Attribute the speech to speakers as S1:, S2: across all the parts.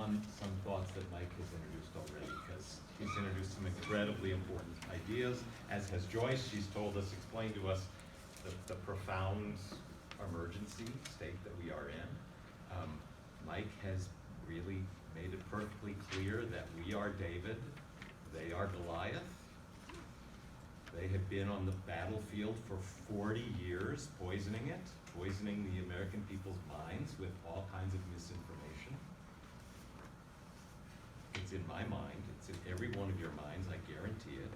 S1: on some thoughts that Mike has introduced already, because he's introduced some incredibly important ideas, as has Joyce. She's told us, explained to us the profound emergency state that we are in. Mike has really made it perfectly clear that we are David, they are Goliath. They have been on the battlefield for 40 years, poisoning the American people's minds with all kinds of misinformation. It's in my mind, it's in every one of your minds, I guarantee it.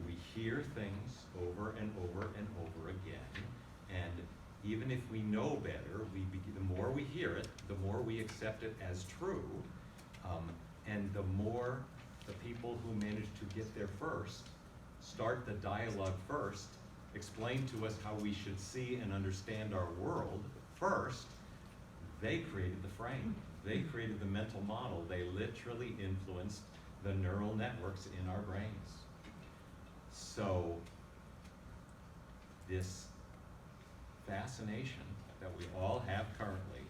S1: We hear things over and over and over again, and even if we know better, the more we hear it, the more we accept it as true, and the more the people who manage to get there first start the dialogue first, explain to us how we should see and understand our world first. They created the frame. They created the mental model. They literally influenced the neural networks in our brains. So this fascination that we all have currently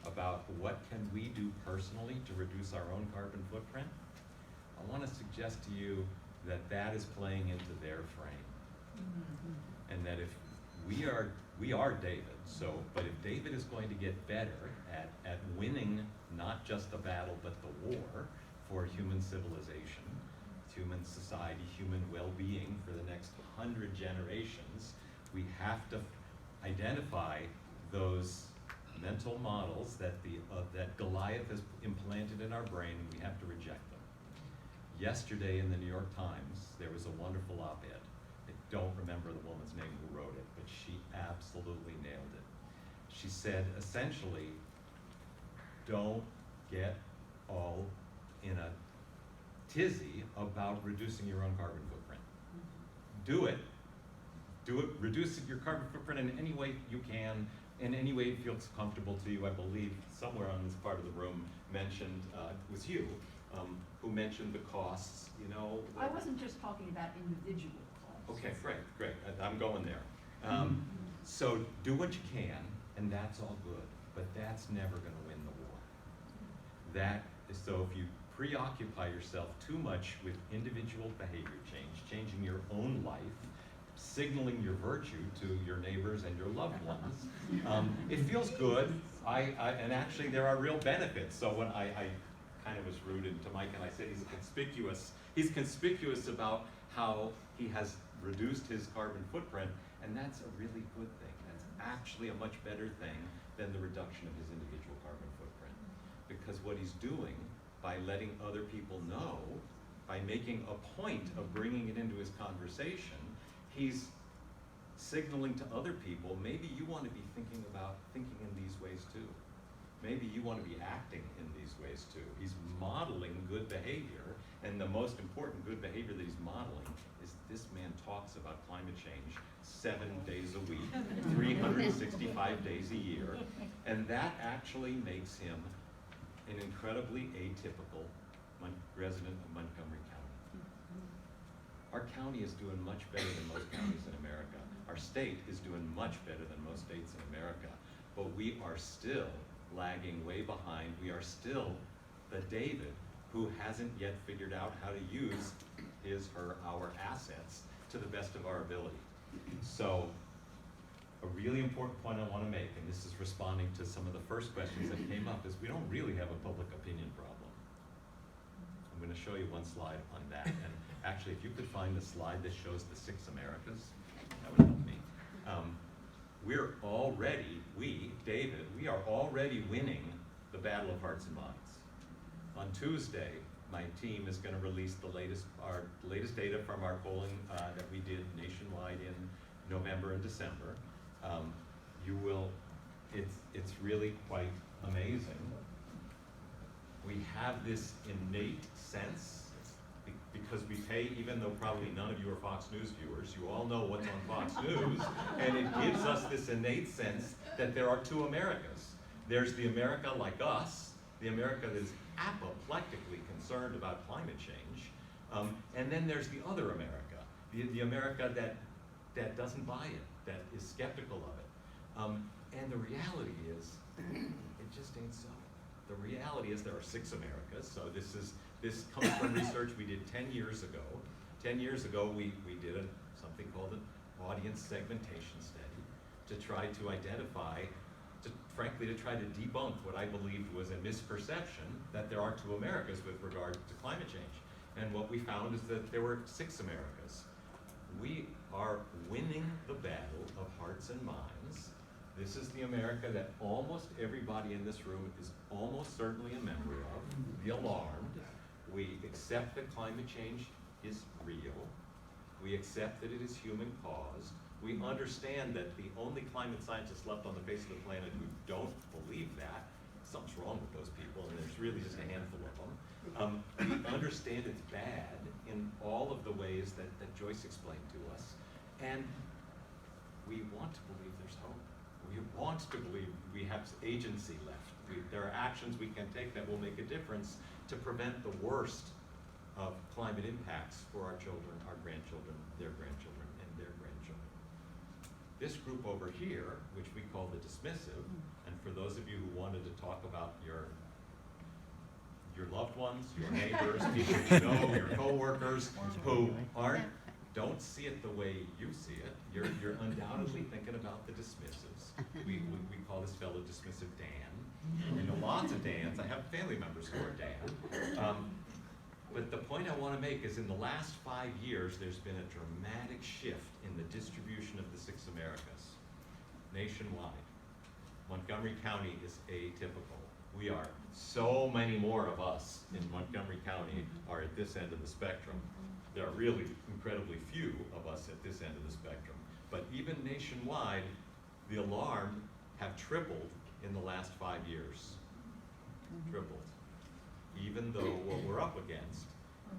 S1: about what can we do personally to reduce our own carbon footprint, I want to suggest to you that that is playing into their frame. Mm-hmm. And that if we are David, but if David is going to get better at winning not just the battle but the war for human civilization, human society, human well-being for the next 100 generations, we have to identify those mental models that that Goliath has implanted in our brain, and we have to reject them. Yesterday in the New York Times, there was a wonderful op-ed. I don't remember the woman's name who wrote it, but she absolutely nailed it. She said, essentially, don't get all in a tizzy about reducing your own carbon footprint. Do it, reduce your carbon footprint in any way you can, in any way it feels comfortable to you. I believe somewhere on this part of the room mentioned, it was you, who mentioned the costs, you know.
S2: I wasn't just talking about individual costs.
S1: Okay, great, I'm going there. So do what you can, and that's all good, but that's never gonna win the war. That is, so if you preoccupy yourself too much with individual behavior change, changing your own life, signaling your virtue to your neighbors and your loved ones, it feels good, and actually there are real benefits. So when I kind of was rooted to Mike and I said he's conspicuous about how he has reduced his carbon footprint, and that's a really good thing. That's actually a much better thing than the reduction of his individual carbon footprint. Because what he's doing by letting other people know, by making a point of bringing it into his conversation, he's signaling to other people, maybe you want to be thinking in these ways too. Maybe you want to be acting in these ways too. He's modeling good behavior, and the most important good behavior that he's modeling is this man talks about climate change 7 days a week, 365 days a year, and that actually makes him an incredibly atypical resident of Montgomery County. Our county is doing much better than most counties in America. Our state is doing much better than most states in America, but we are still lagging way behind. We are still the David who hasn't yet figured out how to use our assets to the best of our ability. So a really important point I want to make, and this is responding to some of the first questions that came up, is we don't really have a public opinion problem. I'm going to show you one slide on that, and actually if you could find the slide that shows the 6 Americas, that would help me. David, we are already winning the battle of hearts and minds. On Tuesday, my team is going to release our latest data from our polling that we did nationwide in November and December. It's really quite amazing. We have this innate sense, because we pay, even though probably none of you are Fox News viewers, you all know what's on Fox News, and it gives us this innate sense that there are 2 Americas. There's the America like us, the America that is apoplectically concerned about climate change, and then there's the other America, the America that doesn't buy it, that is skeptical of it. And the reality is, it just ain't so. the reality is there are 6 Americas, so this comes from research we did 10 years ago. 10 years ago, we did something called an audience segmentation study to try to identify, frankly, to try to debunk what I believed was a misperception that there are 2 Americas with regard to climate change. And what we found is that there were 6 Americas. We are winning the battle of hearts and minds. This is the America that almost everybody in this room is almost certainly a member of, the alarmed. We accept that climate change is real. We accept that it is human caused. We understand that the only climate scientists left on the face of the planet who don't believe that, something's wrong with those people, and there's really just a handful of them. We understand it's bad in all of the ways that Joyce explained to us, and we want to believe there's hope. We want to believe we have agency left. There are actions we can take that will make a difference to prevent the worst of climate impacts for our children, our grandchildren, their grandchildren, and their grandchildren. This group over here, which we call the dismissive, and for those of you who wanted to talk about your loved ones, your neighbors, people you know, your coworkers who don't see it the way you see it, you're undoubtedly thinking about the dismissives. We call this fellow dismissive Dan. We know lots of Dans. I have family members who are Dan. But the point I want to make is in the last 5 years, there's been a dramatic shift in the distribution of the 6 Americas nationwide. Montgomery County is atypical. We are, so many more of us in Montgomery County are at this end of the spectrum. There are really incredibly few of us at this end of the spectrum. But even nationwide, the alarmed have tripled in the last 5 years. Tripled. Even though what we're up against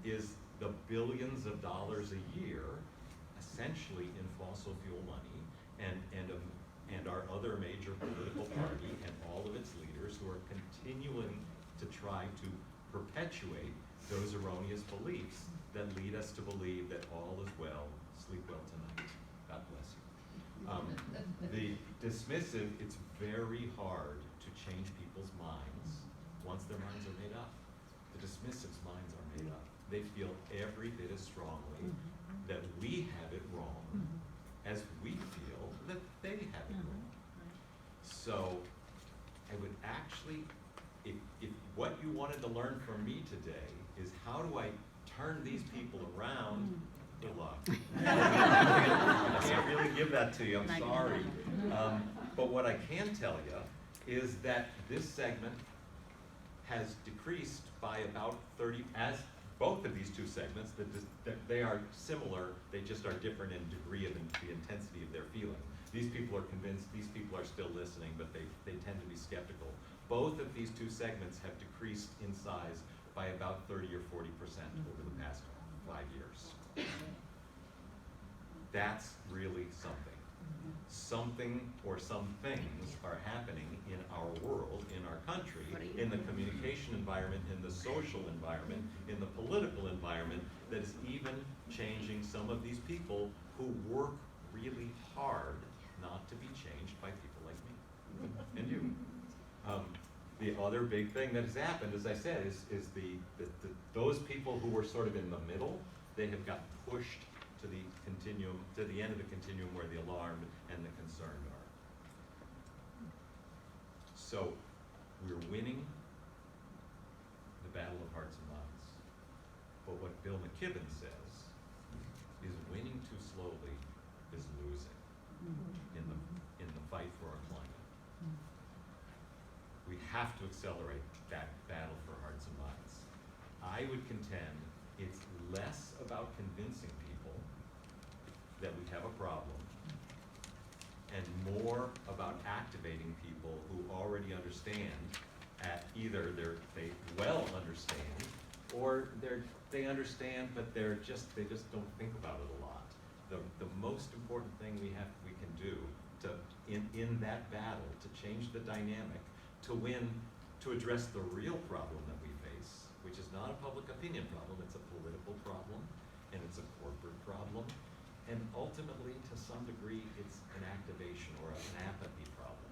S1: is the billions of dollars a year, essentially in fossil fuel money, and our other major political party and all of its leaders who are continuing to try to perpetuate those erroneous beliefs that lead us to believe that all is well, sleep well tonight. God bless you. The dismissive, it's very hard to change people's minds once their minds are made up. The dismissive's minds are made up. They feel every bit as strongly that we have it wrong as we feel that they have it wrong. So I would actually, if what you wanted to learn from me today is how do I turn these people around, good luck. I can't really give that to you, I'm sorry. But what I can tell you is that this segment has decreased by about 30, as both of these 2 segments, they are similar, they just are different in degree of the intensity of their feeling. These people are convinced, these people are still listening, but they tend to be skeptical. Both of these 2 segments have decreased in size by about 30 or 40% over the past 5 years. That's really something. Something or some things are happening in our world, in our country, in the communication environment, in the social environment, in the political environment, that is even changing some of these people who work really hard not to be changed by people like me and you. The other big thing that has happened, as I said, is those people who were sort of in the middle, they have got pushed to the continuum, to the end of the continuum where the alarmed and the concerned are. So we're winning the battle of hearts and minds. But what Bill McKibben says is winning too slowly is losing in the fight for our climate. We have to accelerate that battle for hearts and minds. I would contend it's less about convincing people that we have a problem and more about activating people who already understand at either they well understand or they understand but they just don't think about it a lot. The most important thing we can do in that battle to change the dynamic, to win, to address the real problem that we face, which is not a public opinion problem, it's a political problem, and it's a corporate problem, and ultimately, to some degree, it's an activation or an apathy problem.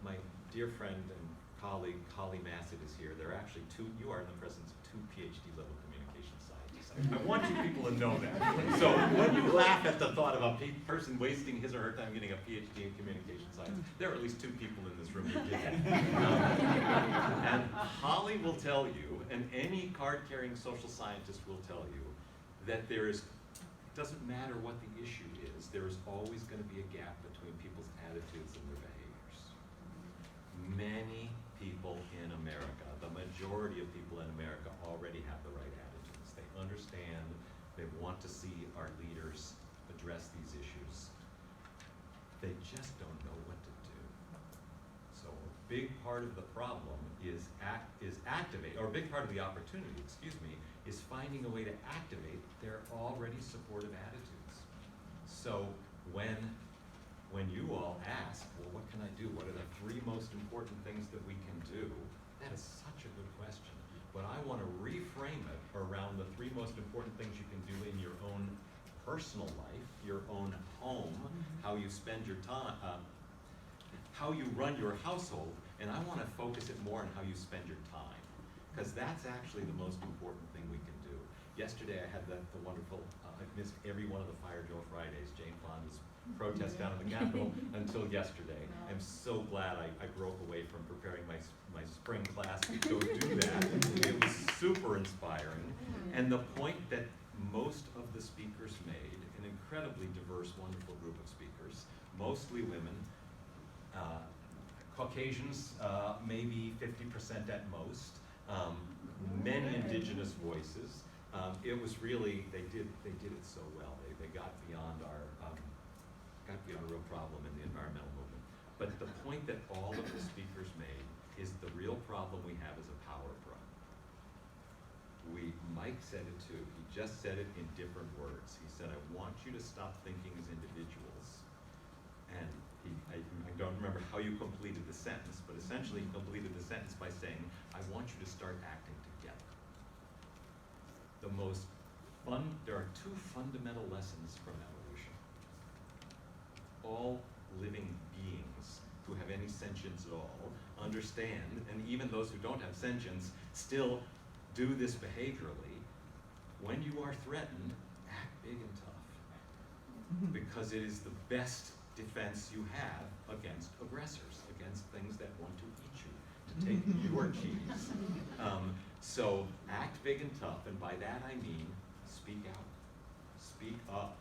S1: My dear friend and colleague, Holly Massett, is here. There are actually you are in the presence of 2 PhD level communication scientists. I want you people to know that. So when you laugh at the thought of a person wasting his or her time getting a PhD in communication science, there are at least 2 people in this room who did that. And Holly will tell you, and any card-carrying social scientist will tell you, that it doesn't matter what the issue is, there is always going to be a gap between people's attitudes and their behaviors. Many people in America, the majority of people in America, already have the right attitudes. They understand, they want to see our leaders address these issues. They just don't know what to do. So a big part of the problem is activate, or a big part of the opportunity, excuse me, is finding a way to activate their already supportive attitudes. So when you all ask, well, what can I do? What are the 3 most important things that we can do? That is such a good question. But I want to reframe it around the 3 most important things you can do in your own personal life, your own home, how you spend your time, how you run your household, and I want to focus it more on how you spend your time, because that's actually the most important thing we can do. Yesterday I had the wonderful, I missed every one of the Fire Drill Fridays, Jane Fonda's protest down at the Capitol until yesterday. I'm so glad I broke away from preparing my spring class to go do that. It was super inspiring. And the point that most of the speakers made, an incredibly diverse, wonderful group of speakers, mostly women, Caucasians, maybe 50% at most, many indigenous voices. It was really, they did it so well. They got beyond our real problem in the environmental movement. But the point that all of the speakers made is the real problem we have is a power problem. Mike said it too. He just said it in different words. He said, I want you to stop thinking as individuals. And I don't remember how you completed the sentence, but essentially he completed the sentence by saying, I want you to start acting together. There are 2 fundamental lessons from evolution. All living beings who have any sentience at all understand, and even those who don't have sentience still do this behaviorally. When you are threatened, act big and tough, because it is the best defense you have against aggressors, against things that want to eat you, to take your cheese. So act big and tough, and by that I mean speak out, speak up.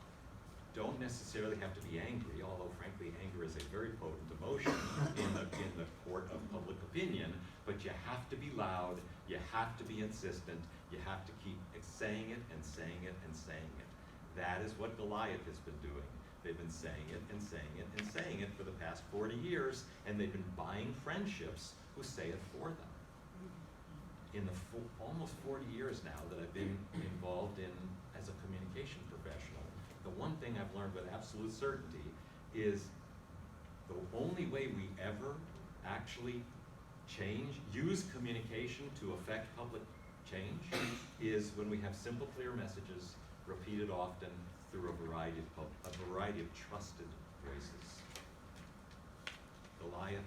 S1: Don't necessarily have to be angry, although frankly anger is a very potent emotion in the court of public opinion, but you have to be loud, you have to be insistent, you have to keep saying it and saying it and saying it. That is what Goliath has been doing. They've been saying it and saying it and saying it for the past 40 years, and they've been buying friendships who say it for them. In the almost 40 years now that I've been involved in as a communication professional, the one thing I've learned with absolute certainty is the only way we ever actually use communication to affect public change is when we have simple, clear messages repeated often through a variety of trusted voices. Goliath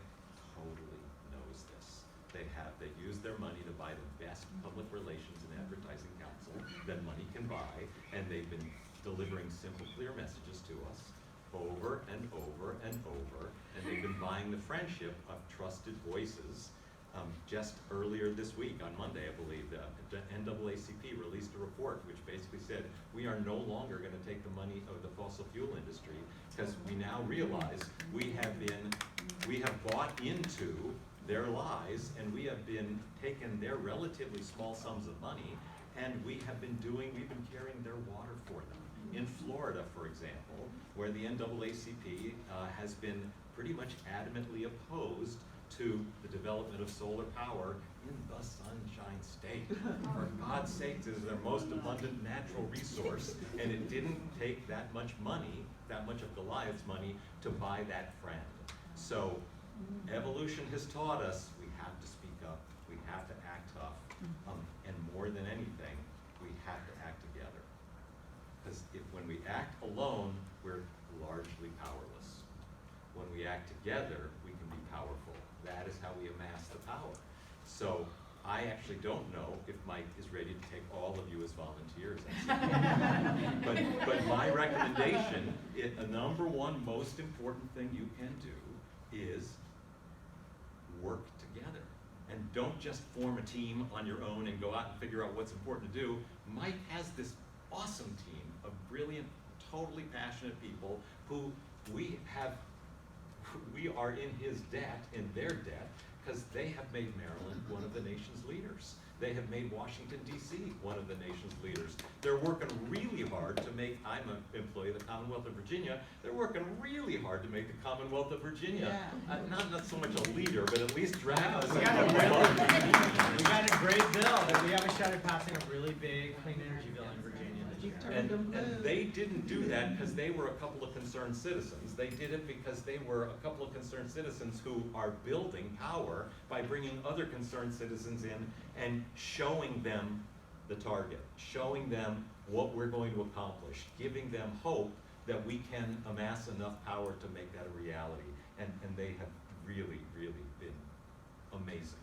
S1: totally knows this. They use their money to buy the best public relations and advertising counsel that money can buy, and they've been delivering simple, clear messages to us over and over and over, and they've been buying the friendship of trusted voices. Just earlier this week, on Monday, I believe, the NAACP released a report which basically said we are no longer going to take the money of the fossil fuel industry, because we now realize we have bought into their lies, and we have been taking their relatively small sums of money, and we've been carrying their water for them. In Florida, for example, where the NAACP has been pretty much adamantly opposed to the development of solar power in the Sunshine State. For God's sake, this is their most abundant natural resource, and it didn't take that much money, that much of Goliath's money, to buy that friend. So evolution has taught us we have to speak up, we have to act tough, and more than anything, we have to act together. Because when we act alone, we're largely powerless. When we act together, we can be powerful. That is how we amass the power. So I actually don't know if Mike is ready to take all of you as volunteers. But my recommendation, a number one most important thing you can do is work together. And don't just form a team on your own and go out and figure out what's important to do. Mike has this awesome team of brilliant, totally passionate people who we are in his debt, in their debt, because they have made Maryland one of the nation's leaders. They have made Washington, D.C. one of the nation's leaders. They're working really hard to make, I'm an employee of the Commonwealth of Virginia, they're working really hard to make the Commonwealth of Virginia, not so much a leader, but at least drag us.
S3: We got a great bill, but we haven't started passing a really big clean energy bill in Virginia.
S1: And they didn't do that because they were a couple of concerned citizens. They did it because they were a couple of concerned citizens who are building power by bringing other concerned citizens in and showing them the target, showing them what we're going to accomplish, giving them hope that we can amass enough power to make that a reality. And they have really, really been amazing.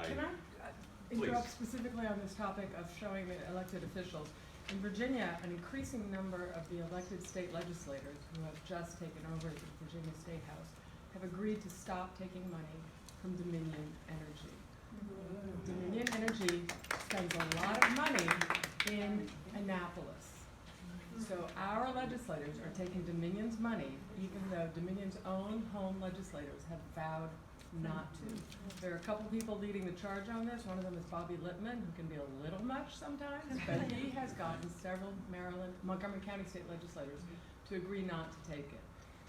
S4: Can I interrupt specifically on this topic of showing the elected officials? In Virginia, an increasing number of the elected state legislators who have just taken over the Virginia State House have agreed to stop taking money from Dominion Energy. Dominion Energy spends a lot of money in Annapolis. So our legislators are taking Dominion's money, even though Dominion's own home legislators have vowed not to. There are a couple people leading the charge on this. One of them is Bobby Lippman, who can be a little much sometimes, but he has gotten several Montgomery County state legislators to agree not to take it.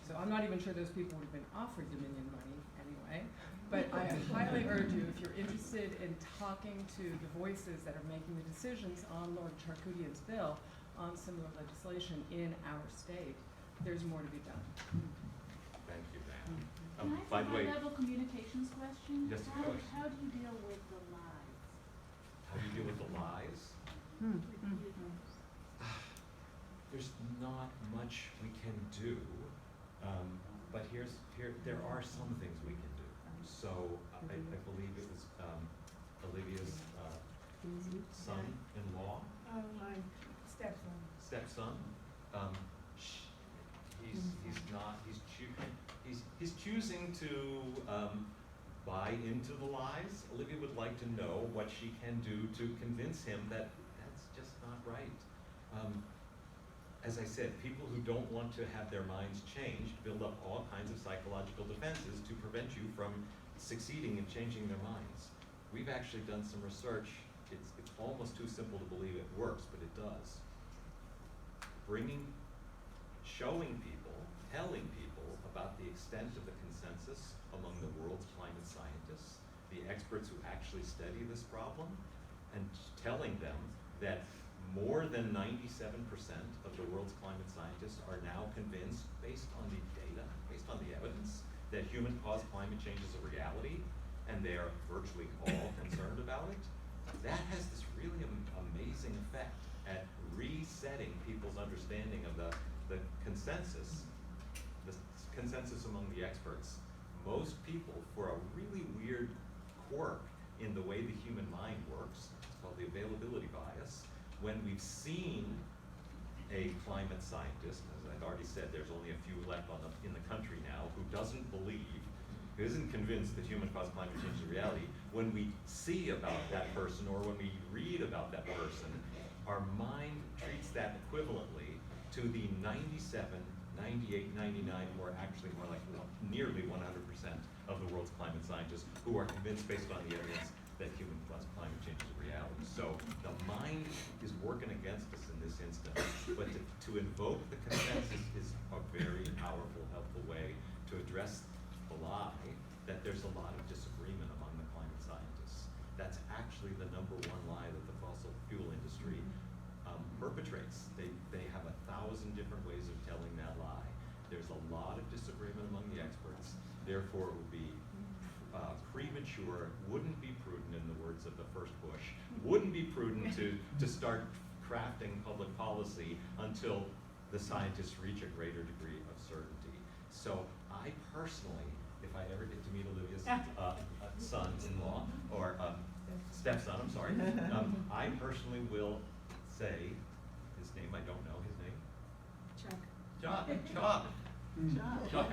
S4: So I'm not even sure those people would have been offered Dominion money anyway. But I highly urge you, if you're interested in talking to the voices that are making the decisions on Lord Charkoudian's bill on similar legislation in our state, there's more to be done.
S1: Thank you, Van.
S2: Can I
S1: By
S2: ask
S1: the
S2: a
S1: way,
S2: high-level communications question?
S1: Yes, of course.
S2: How do you deal with the lies?
S1: how do you deal with the lies? There's not much we can do, but there are some things we can do. So I believe it was Olivia's son-in-law,
S5: My stepson.
S1: stepson. He's choosing to buy into the lies. Olivia would like to know what she can do to convince him that that's just not right. As I said, people who don't want to have their minds changed build up all kinds of psychological defenses to prevent you from succeeding in changing their minds. We've actually done some research. It's almost too simple to believe it works, but it does. Showing people, telling people about the extent of the consensus among the world's climate scientists, the experts who actually study this problem, and telling them that more than 97% of the world's climate scientists are now convinced, based on the data, based on the evidence, that human-caused climate change is a reality, and they are virtually all concerned about it. That has this really amazing effect at resetting people's understanding of the consensus among the experts. Most people, for a really weird quirk in the way the human mind works, it's called the availability bias, when we've seen a climate scientist, as I've already said, there's only a few left in the country now, who isn't convinced that human-caused climate change is a reality. When we see about that person or when we read about that person, our mind treats that equivalently to the 97, 98, 99, or actually more like nearly 100% of the world's climate scientists who are convinced based on the evidence that human-caused climate change is a reality. So the mind is working against us in this instance, but to invoke the consensus is a very powerful, helpful way to address the lie that there's a lot of disagreement among the climate scientists. That's actually the number one lie that the fossil fuel industry perpetrates. They have 1,000 different ways of telling that lie. There's a lot of disagreement among the experts. Therefore, it would be premature, wouldn't be prudent, in the words of the first Bush, wouldn't be prudent to start crafting public policy until the scientists reach a greater degree of certainty. So I personally, if I ever get to meet Olivia's son-in-law or Stepson, I'm sorry. I personally will say his name, I don't know his name.
S5: Chuck.
S1: Chuck. Chuck,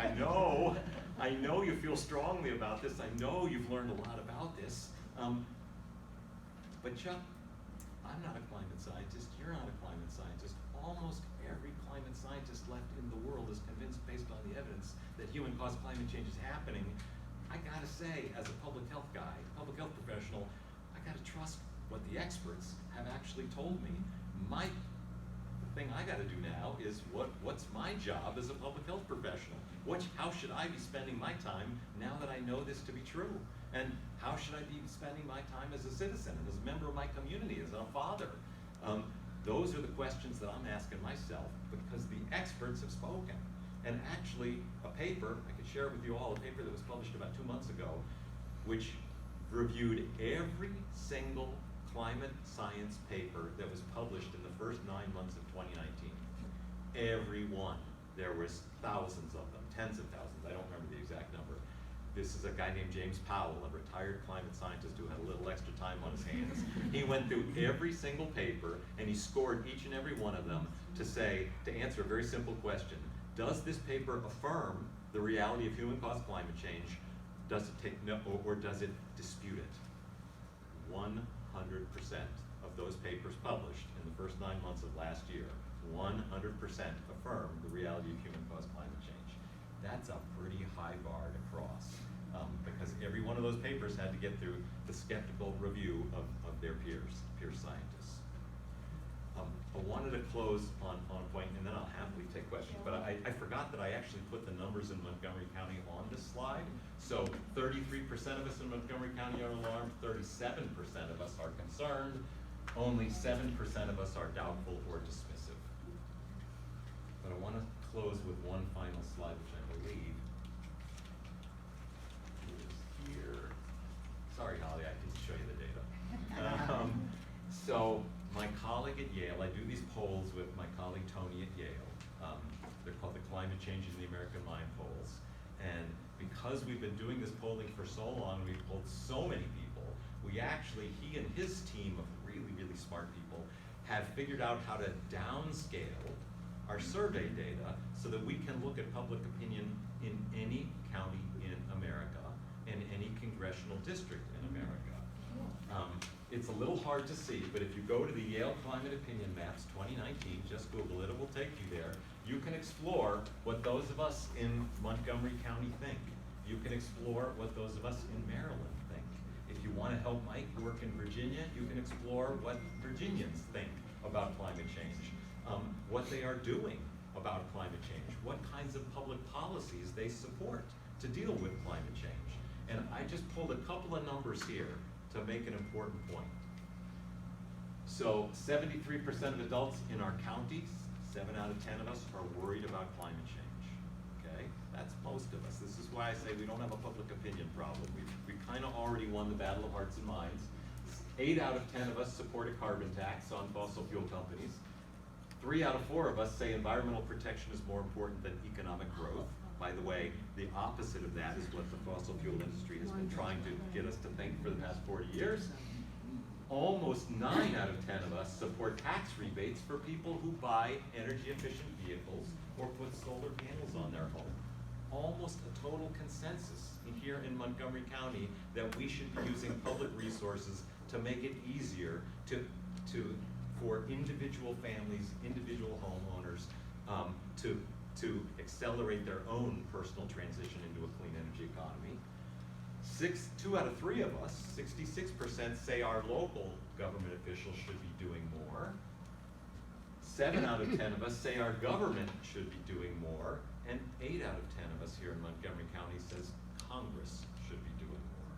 S1: I know you feel strongly about this. I know you've learned a lot about this. But Chuck, I'm not a climate scientist. You're not a climate scientist. Almost every climate scientist left in the world is convinced, based on the evidence, that human-caused climate change is happening. I gotta say, as a public health guy, public health professional, I gotta trust what the experts have actually told me. The thing I gotta do now is what's my job as a public health professional? How should I be spending my time now that I know this to be true? And how should I be spending my time as a citizen and as a member of my community, as a father? Those are the questions that I'm asking myself because the experts have spoken. And actually, a paper, I could share with you all, a paper that was published about 2 months ago, which reviewed every single climate science paper that was published in the first 9 months of 2019. Every one. There was thousands of them, tens of thousands, I don't remember the exact number. This is a guy named James Powell, a retired climate scientist who had a little extra time on his hands. He went through every single paper and he scored each and every one of them to answer a very simple question. Does this paper affirm the reality of human-caused climate change? Does it or does it dispute it? 100% of those papers published in the first 9 months of last year, 100% affirm the reality of human-caused climate change. That's a pretty high bar to cross because every one of those papers had to get through the skeptical review of their peer scientists. I wanted to close on a point, and then I'll happily take questions, but I forgot that I actually put the numbers in Montgomery County on this slide. So 33% of us in Montgomery County are alarmed, 37% of us are concerned, only 7% of us are doubtful or dismissive. But I want to close with one final slide, which I believe is here. Sorry, Holly, I didn't show you the data. So my colleague at Yale, I do these polls with my colleague Tony at Yale. They're called the Climate Change in the American Mind polls. And because we've been doing this polling for so long, we've polled so many people, he and his team of really, really smart people have figured out how to downscale our survey data so that we can look at public opinion in any county in America and any congressional district in America. It's a little hard to see, but if you go to the Yale Climate Opinion Maps 2019, just Google it, it will take you there. You can explore what those of us in Montgomery County think. You can explore what those of us in Maryland think. If you want to help Mike work in Virginia, you can explore what Virginians think about climate change, what they are doing about climate change, what kinds of public policies they support to deal with climate change. And I just pulled a couple of numbers here to make an important point. So 73% of adults in our counties, 7 out of 10 of us are worried about climate change, okay? That's most of us. This is why I say we don't have a public opinion problem. We kind of already won the battle of hearts and minds. 8 out of 10 of us support a carbon tax on fossil fuel companies. 3 out of 4 of us say environmental protection is more important than economic growth. By the way, the opposite of that is what the fossil fuel industry has been trying to get us to think for the past 40 years. Almost 9 out of 10 of us support tax rebates for people who buy energy efficient vehicles or put solar panels on their home. Almost a total consensus here in Montgomery County that we should be using public resources to make it easier for individual families, individual homeowners to accelerate their own personal transition into a clean energy economy. 2 out of 3 of us, 66%, say our local government officials should be doing more. 7 out of 10 of us say our government should be doing more. And 8 out of 10 of us here in Montgomery County says Congress should be doing more.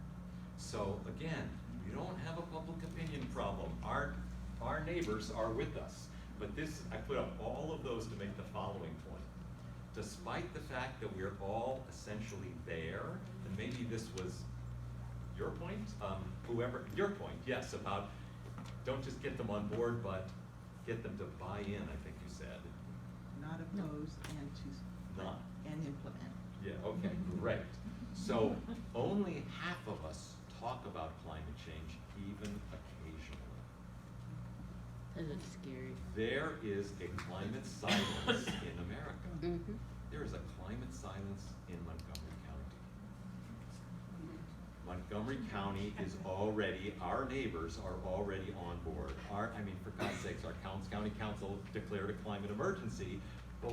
S1: So again, you don't have a public opinion problem. Our neighbors are with us. But I put up all of those to make the following point. Despite the fact that we're all essentially there, and maybe this was your point, your point, yes, about don't just get them on board, but get them to buy in, I think you said.
S6: Not oppose and implement.
S1: Yeah, okay, great. So only half of us talk about climate change even
S7: That's scary.
S1: There is a climate silence in America. There is a climate silence in Montgomery County. Montgomery County is already, our neighbors are already on board. I mean, for God's sakes, our county council declared a climate emergency, but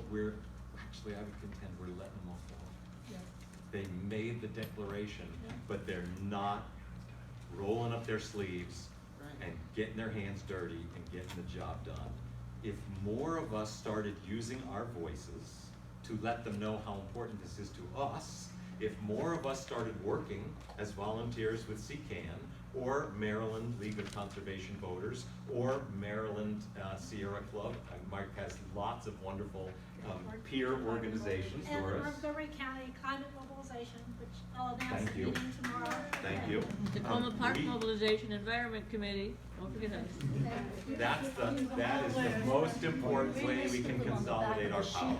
S1: actually, I would contend we're letting them off the hook.
S4: Yeah.
S1: They made the declaration, but they're not rolling up their sleeves
S6: Right.
S1: and getting their hands dirty and getting the job done. If more of us started using our voices to let them know how important this is to us, if more of us started working as volunteers with CCAN, or Maryland League of Conservation Voters, or Maryland Sierra Club, Mark has lots of wonderful peer organizations
S5: And
S1: for
S5: the
S1: us.
S5: Montgomery County Climate Mobilization, which I'll announce
S1: Thank
S5: the
S1: you.
S5: meeting tomorrow.
S1: Thank you.
S7: Tacoma Park
S1: we-
S7: Mobilization Environment Committee, don't forget us.
S1: that is the most important way we can consolidate our power.